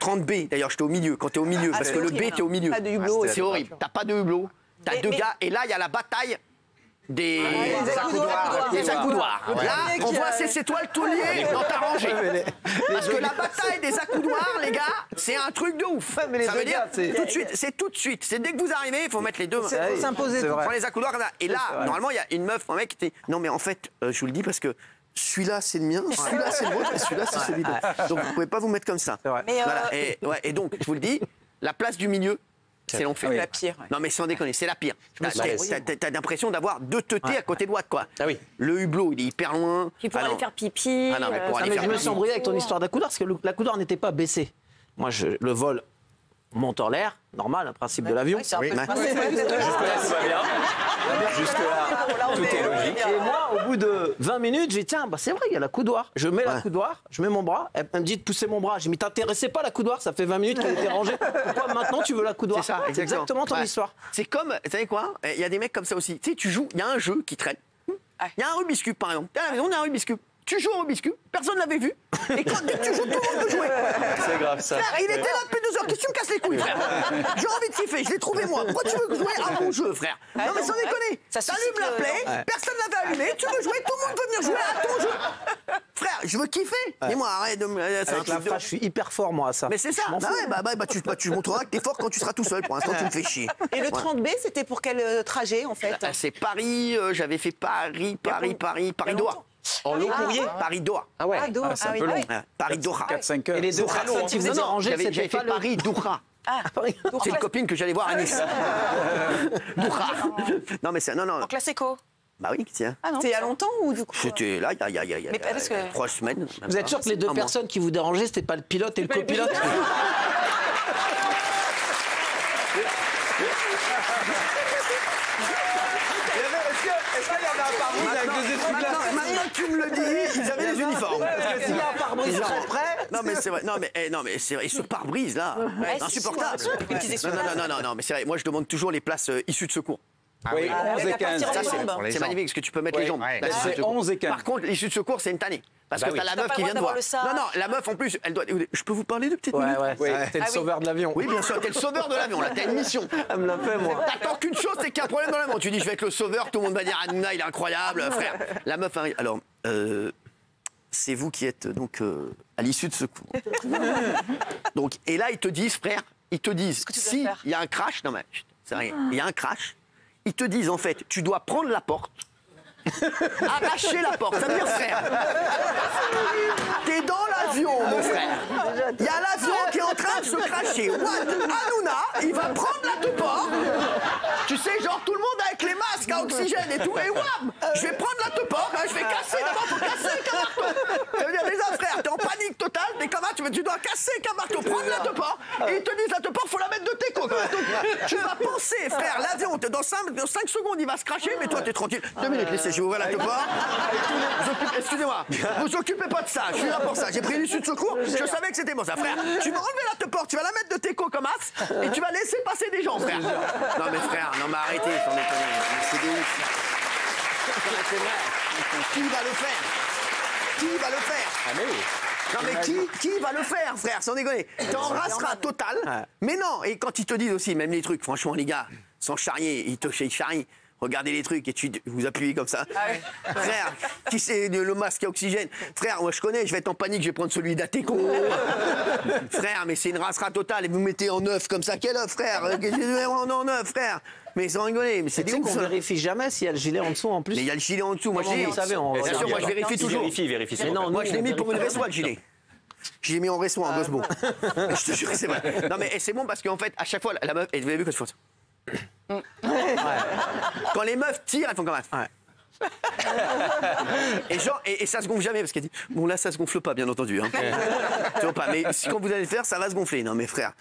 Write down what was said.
30B, d'ailleurs, j'étais au milieu, quand t'es au milieu, parce que le B, t'es au milieu. Pas de hublot. C'est horrible. T'as pas de hublot, t'as deux gars, et là, il y a la bataille des accoudoirs. Des accoudoirs. Là, on voit ces étoiles tout liées dans ta rangée. Parce que la bataille des accoudoirs, les gars, c'est un truc de ouf. Ça veut dire, tout de suite, c'est tout de suite. C'est dès que vous arrivez, il faut mettre les deux. S'imposer. Prends les accoudoirs comme ça. Et là, normalement, il y a une meuf, un mec qui était. Non, mais en fait, je vous le dis parce que. Celui-là, c'est le mien, celui-là, c'est le vôtre, et celui-là, c'est celui d'autre. Donc, vous pouvez pas vous mettre comme ça. Mais voilà. Et donc, je vous le dis, la place du milieu, c'est l'enfer. C'est la pire. Non, mais sans déconner, c'est la pire. T'as l'impression d'avoir deux teutés à côté de l'autre, quoi. Ah oui. Le hublot, il est hyper loin. Puis pour aller faire pipi. Ah non, mais pour aller Mais faire je me pipi. suis embrouillé avec ton histoire d'accoudoir parce que l'accoudoir n'était pas baissé. Moi, le vol monte en l'air, normal, un principe de l'avion. Jusque-là, tout va bien. Jusque-là, tout est logique. Et moi, au bout de 20 minutes, j'ai dit, tiens, bah, c'est vrai, il y a l'accoudoir. Je mets l'accoudoir, je mets mon bras. Elle me dit de pousser mon bras. J'ai dit, mais t'intéressais pas l'accoudoir, ça fait 20 minutes qu'elle était rangée. Pourquoi maintenant tu veux l'accoudoir? C'est ça, exactement ton histoire. C'est comme, vous savez quoi? Il y a des mecs comme ça aussi. Tu sais, tu joues, il y a un jeu qui traîne. Il y a un Rubik's Cube, par exemple. T'es à la maison, il y a un Rubik's Cube. Tu joues au Rubik's Cube, personne ne l'avait vu. Et quand dès que tu joues, tout le monde peut jouer. C'est grave ça. Frère, il était là depuis 2 heures. Qu'est-ce que tu me casses les couilles, frère? J'ai envie de kiffer, je l'ai trouvé moi. Pourquoi tu veux jouer à mon jeu, frère? Non, mais sans déconner. T'allumes la play, personne ne l'avait allumé, tu veux jouer, tout le monde peut venir jouer à ton jeu. Frère, je veux kiffer. Dis-moi, arrête de me. C'est un Avec la truc de. phrase, je suis hyper fort, moi, à ça. Mais c'est ça. Tu montreras que t'es fort quand tu seras tout seul. Pour l'instant, tu me fais chier. Et le 30B, c'était pour quel trajet, en fait? C'est Paris, j'avais fait Paris-Doha. En long courrier. Paris-Doha. Ah ouais. C'est un peu long. Paris-Doha. 4-5 heures. Et les deux personnes qui faisaient des rangées, j'avais c'était fait pas le... Paris-Doha. C'est une copine que j'allais voir à Nice. Doha. Non, mais c'est. Non. Donc là, c'est quoi? Bah oui, tiens. Ah non. C'était il y a longtemps ou du coup? C'était là, il y a Mais parce que- 3 semaines. Vous êtes sûr que les deux personnes qui vous dérangeaient, c'était pas le pilote et le copilote? Est-ce qu'il y avait un pare-brise avec deux essuie-glaces? Maintenant que tu me le dis, ils avaient des uniformes. Parce que s'il y a un pare-brise très près... Non mais c'est vrai, non mais c'est vrai, ce pare-brise là, c'est insupportable. Non mais c'est vrai, moi je demande toujours les places issues de secours. Oui, 11 et 15. Ça, c'est magnifique parce que tu peux mettre les jambes. Là, C'est 11 et 15. Par contre, l'issue de secours, c'est une tannée. Parce que t'as la meuf pas qui le vient de droit voir. d'avoir le sac. Non, la meuf en plus, elle doit. Je peux vous parler de petites minutes? Ouais, t'es le sauveur de l'avion. Oui, bien sûr, t'es le sauveur de l'avion, là, t'as une mission. Elle me l'a fait, moi. T'attends qu'une chose, c'est qu'il y a un problème dans l'avion. Tu dis, je vais être le sauveur, tout le monde va dire, Hanouna, il est incroyable, frère. La meuf arrive. Alors, c'est vous qui êtes donc à l'issue de secours. Donc, et là, ils te disent, frère, ils te disent, que tu dois si faire il y a un crash, non mais, c'est rien, il y a un crash, ils te disent, en fait, tu dois prendre la porte, arracher la porte. Ça veut dire, frère, t'es dans l'avion, mon frère. Il y a l'avion qui est en train de se cracher. Hanouna, il va prendre la topor. Tu sais, genre tout le monde avec les masques à oxygène et tout. Et wham, je vais prendre la topor, je vais casser d'abord, faut casser avec un marteau. Ça veut dire, déjà, frère, t'es en panique totale, t'es comme ça, tu dois casser avec un marteau, prendre la topor. Et ils te disent, la topor, faut la mettre de tes côtes. Donc, tu vas penser, frère, l'avion, dans 5 secondes, il va se cracher, mais toi, t'es tranquille. 2 minutes, laissez, je vais ouvrir la topor. Excusez-moi, vous occupez pas de ça, je suis là pour ça. J'ai pris l'issue de secours, je savais que c'était bon ça, frère. Tu vas enlever la topor, tu vas la mettre de tes côtes comme as, et tu vas laisser passer des gens, frère. Non mais frère, non mais arrêtez, sans déconner, c'est des ouf. C'est vrai. Qui va le faire? Qui va le faire? Ah mais oui. Non mais qui va le faire, frère, sans déconner? T'es en rasera total. Mais non, et quand ils te disent aussi, même les trucs, franchement les gars, sans charrier, ils charrient. Regardez les trucs et vous appuyez comme ça. Frère, qui c'est le masque à oxygène? Frère, moi je connais, je vais être en panique, je vais prendre celui d'Ateco. Frère, mais c'est une rasera totale et vous mettez en neuf comme ça. Quel œuf, frère? En neuf, frère. Mais sans rigoler, mais c'est Tu des sais ouf. qu'on ça. vérifie jamais s'il y a le gilet en dessous en plus. Mais il y a le gilet en dessous. Moi, Comment je vous savez, on bien sûr, regarde. moi je vérifie toujours. Vérifie. Mais non, Moi, nous, je l'ai on mis pour une vérifie. résoie, le gilet. Je l'ai mis en résoie, en Gosbo. Je te jure que c'est vrai. Non, mais c'est bon parce qu'en fait, à chaque fois, la meuf, et vous avez vu quand ils font ça. Quand les meufs tirent, elles font comme ça. Et genre, et ça se gonfle jamais parce qu'elle dit, bon là, ça se gonfle pas, bien entendu. Hein. Tu vois pas, mais quand vous allez le faire, ça va se gonfler. Non, mais frère.